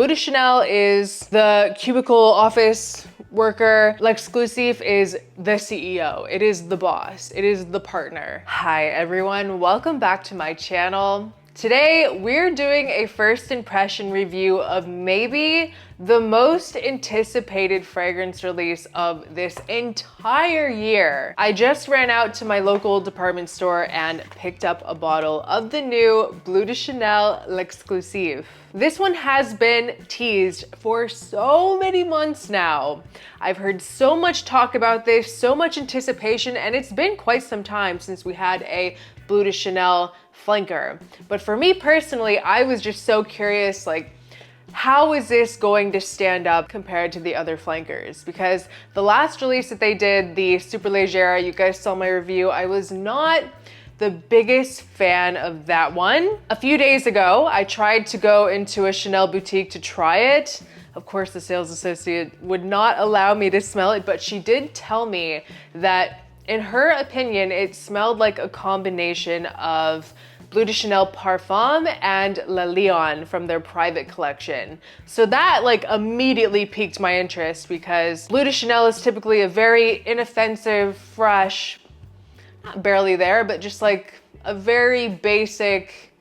Bleu de Chanel is the cubicle office worker. L'Exclusif is the CEO. It is the boss. It is the partner. Hi everyone, welcome back to my channel. Today we're doing a first impression review of maybe the most anticipated fragrance release of this entire year. I just ran out to my local department store and picked up a bottle of the new Bleu de Chanel L'Exclusif. This one has been teased for so many months now. I've heard so much talk about this, so much anticipation, and it's been quite some time since we had a Bleu de Chanel flanker. But for me personally, I was just so curious, like, how is this going to stand up compared to the other flankers? Because the last release that they did, the Super Légère, you guys saw my review, I was not the biggest fan of that one. A few days ago, I tried to go into a Chanel boutique to try it. Of course, the sales associate would not allow me to smell it, but she did tell me that in her opinion, it smelled like a combination of Bleu de Chanel Parfum and La Lion from their private collection. So that like immediately piqued my interest because Bleu de Chanel is typically a very inoffensive, fresh, not barely there, but just like a very basic,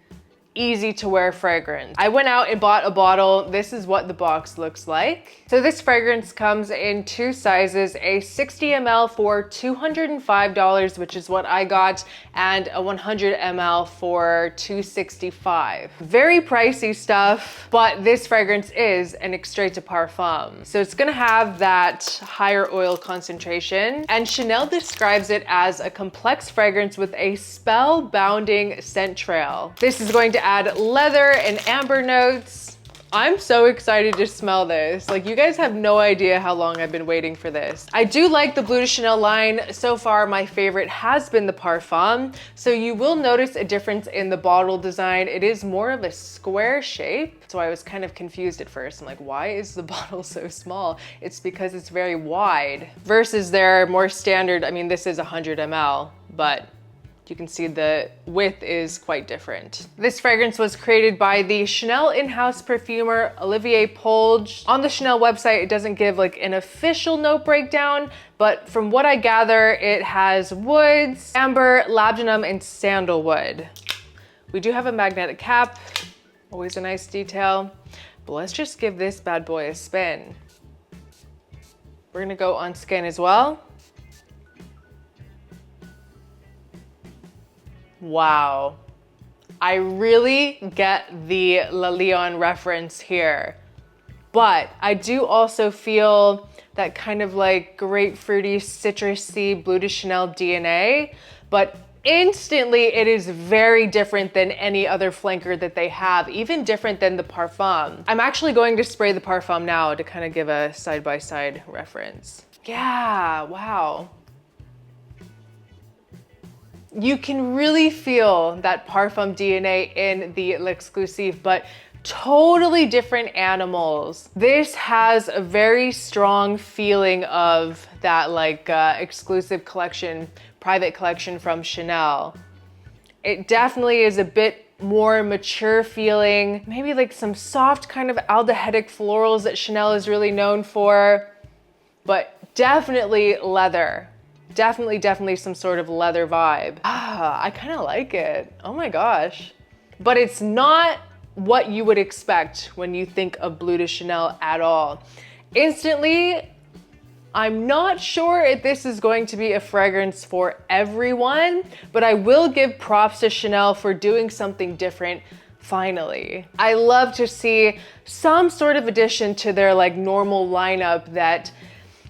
easy to wear fragrance. I went out and bought a bottle. This is what the box looks like. So this fragrance comes in two sizes, a 60 ml for $205, which is what I got, and a 100 ml for $265. Very pricey stuff, but this fragrance is an extrait de parfum. So it's gonna have that higher oil concentration, and Chanel describes it as a complex fragrance with a spellbounding scent trail. This is going to add leather and amber notes. I'm so excited to smell this. Like, you guys have no idea how long I've been waiting for this. I do like the Bleu de Chanel line. So far, my favorite has been the Parfum. So you will notice a difference in the bottle design. It is more of a square shape. So I was kind of confused at first. I'm like, why is the bottle so small? It's because it's very wide versus their more standard, I mean, this is 100 ml, but you can see the width is quite different. This fragrance was created by the Chanel in-house perfumer, Olivier Polge. On the Chanel website, it doesn't give like an official note breakdown, but from what I gather, it has woods, amber, labdanum, and sandalwood. We do have a magnetic cap, always a nice detail, but let's just give this bad boy a spin. We're gonna go on skin as well. Wow, I really get the La Lion reference here, but I do also feel that kind of like grapefruity, citrusy Bleu de Chanel DNA, but instantly it is very different than any other flanker that they have, even different than the Parfum. I'm actually going to spray the Parfum now to kind of give a side-by-side reference. Yeah, wow. You can really feel that Parfum DNA in the L'Exclusif, but totally different animals. This has a very strong feeling of that like exclusive collection, private collection from Chanel. It definitely is a bit more mature feeling, maybe like some soft kind of aldehydic florals that Chanel is really known for, but definitely leather. Definitely some sort of leather vibe. Ah, I kind of like it. Oh my gosh. But it's not what you would expect when you think of Bleu de Chanel at all. Instantly, I'm not sure if this is going to be a fragrance for everyone, but I will give props to Chanel for doing something different finally. I love to see some sort of addition to their like normal lineup that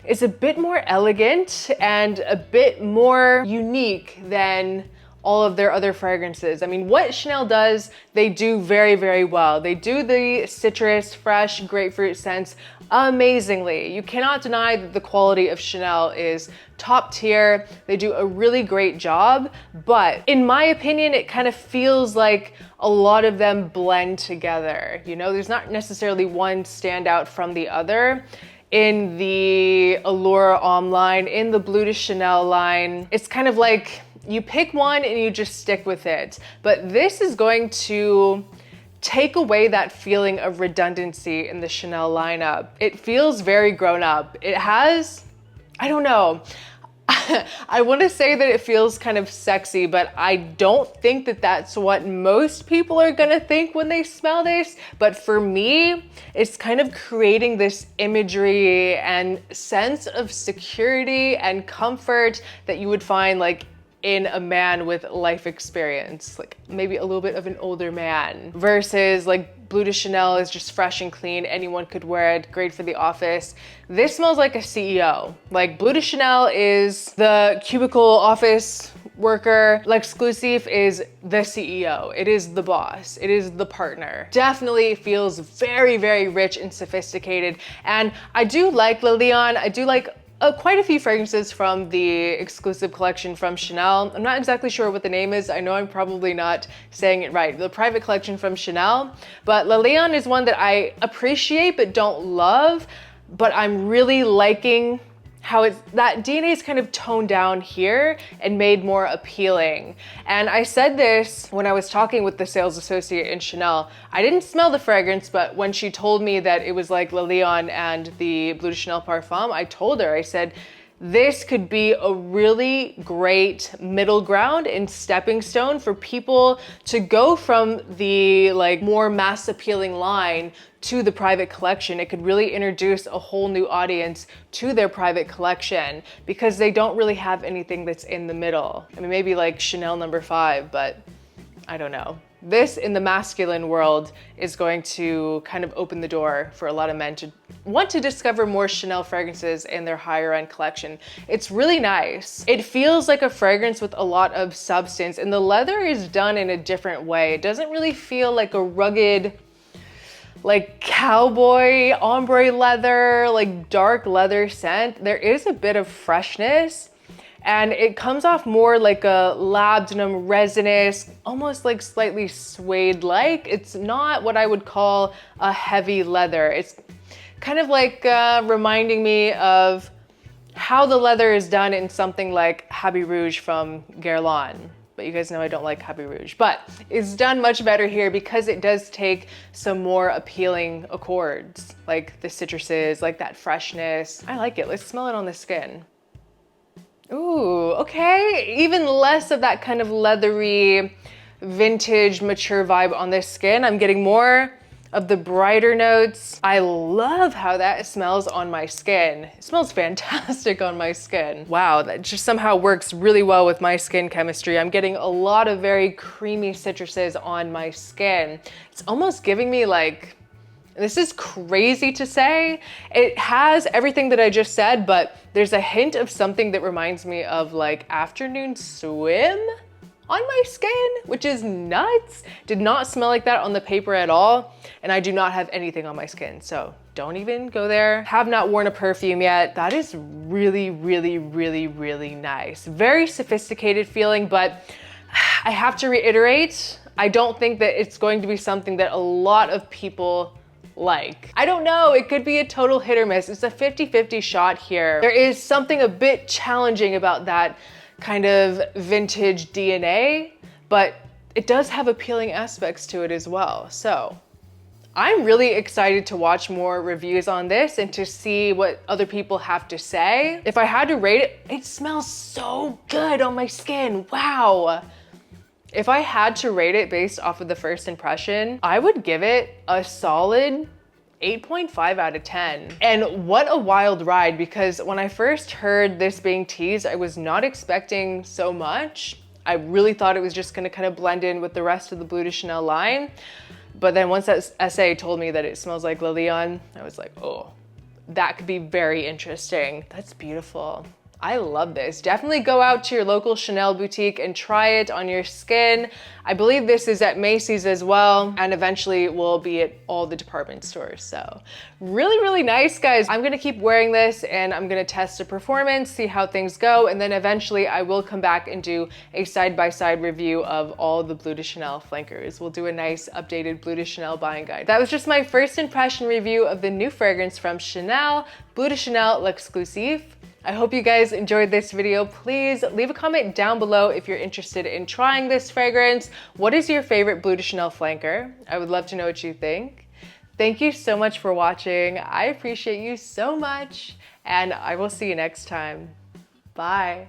is a bit more elegant and a bit more unique than all of their other fragrances. I mean, what Chanel does, they do very, very well. They do the citrus, fresh grapefruit scents amazingly. You cannot deny that the quality of Chanel is top tier. They do a really great job, but in my opinion, it kind of feels like a lot of them blend together. You know, there's not necessarily one standout from the other. In the Allure Homme line, in the Bleu de Chanel line, it's kind of like you pick one and you just stick with it. But this is going to take away that feeling of redundancy in the Chanel lineup. It feels very grown up. It has, I don't know. I want to say that it feels kind of sexy, but I don't think that that's what most people are gonna think when they smell this. But for me, it's kind of creating this imagery and sense of security and comfort that you would find like in a man with life experience, like maybe a little bit of an older man, versus like Bleu de Chanel is just fresh and clean. Anyone could wear it, great for the office. This smells like a CEO. Like Bleu de Chanel is the cubicle office worker. L'Exclusif is the CEO. It is the boss. It is the partner. Definitely feels very, very rich and sophisticated. And I do like Le Lion. I do like quite a few fragrances from the exclusive collection from Chanel. I'm not exactly sure what the name is. I know I'm probably not saying it right. The private collection from Chanel, but Le Lion is one that I appreciate but don't love, but I'm really liking how that DNA is kind of toned down here and made more appealing. And I said this when I was talking with the sales associate in Chanel. I didn't smell the fragrance, but when she told me that it was like Le Lion and the Bleu de Chanel Parfum, I told her, I said, this could be a really great middle ground and stepping stone for people to go from the like more mass appealing line to the private collection. It could really introduce a whole new audience to their private collection because they don't really have anything that's in the middle. I mean, maybe like Chanel No. 5, but I don't know. This in the masculine world is going to kind of open the door for a lot of men to want to discover more Chanel fragrances in their higher end collection. It's really nice. It feels like a fragrance with a lot of substance, and the leather is done in a different way. It doesn't really feel like a rugged, like cowboy ombre leather, like dark leather scent. There is a bit of freshness, and it comes off more like a labdanum resinous, almost like slightly suede-like. It's not what I would call a heavy leather. It's kind of like reminding me of how the leather is done in something like Habit Rouge from Guerlain. But you guys know I don't like Habit Rouge, but it's done much better here because it does take some more appealing accords, like the citruses, like that freshness. I like it. Let's smell it on the skin. Ooh, okay. Even less of that kind of leathery, vintage, mature vibe on this skin. I'm getting more of the brighter notes. I love how that smells on my skin. It smells fantastic on my skin. Wow, that just somehow works really well with my skin chemistry. I'm getting a lot of very creamy citruses on my skin. It's almost giving me like, this is crazy to say. It has everything that I just said, but there's a hint of something that reminds me of like afternoon swim on my skin, which is nuts. Did not smell like that on the paper at all. And I do not have anything on my skin, so don't even go there. Have not worn a perfume yet. That is really, really, really, really nice. Very sophisticated feeling, but I have to reiterate, I don't think that it's going to be something that a lot of people like. I don't know, it could be a total hit or miss. It's a 50-50 shot here. There is something a bit challenging about that kind of vintage DNA, but it does have appealing aspects to it as well. So I'm really excited to watch more reviews on this and to see what other people have to say. If I had to rate it, it smells so good on my skin. Wow. If I had to rate it based off of the first impression, I would give it a solid 8.5 out of 10. And what a wild ride, because when I first heard this being teased, I was not expecting so much. I really thought it was just gonna kind of blend in with the rest of the Bleu de Chanel line. But then once that essay told me that it smells like Le Lion, I was like, oh, that could be very interesting. That's beautiful. I love this. Definitely go out to your local Chanel boutique and try it on your skin. I believe this is at Macy's as well, and eventually will be at all the department stores. So really, really nice, guys. I'm gonna keep wearing this and I'm gonna test the performance, see how things go, and then eventually I will come back and do a side-by-side review of all the Bleu de Chanel flankers. We'll do a nice updated Bleu de Chanel buying guide. That was just my first impression review of the new fragrance from Chanel, Bleu de Chanel L'Exclusif. I hope you guys enjoyed this video. Please leave a comment down below if you're interested in trying this fragrance. What is your favorite Bleu de Chanel flanker? I would love to know what you think. Thank you so much for watching. I appreciate you so much, and I will see you next time. Bye.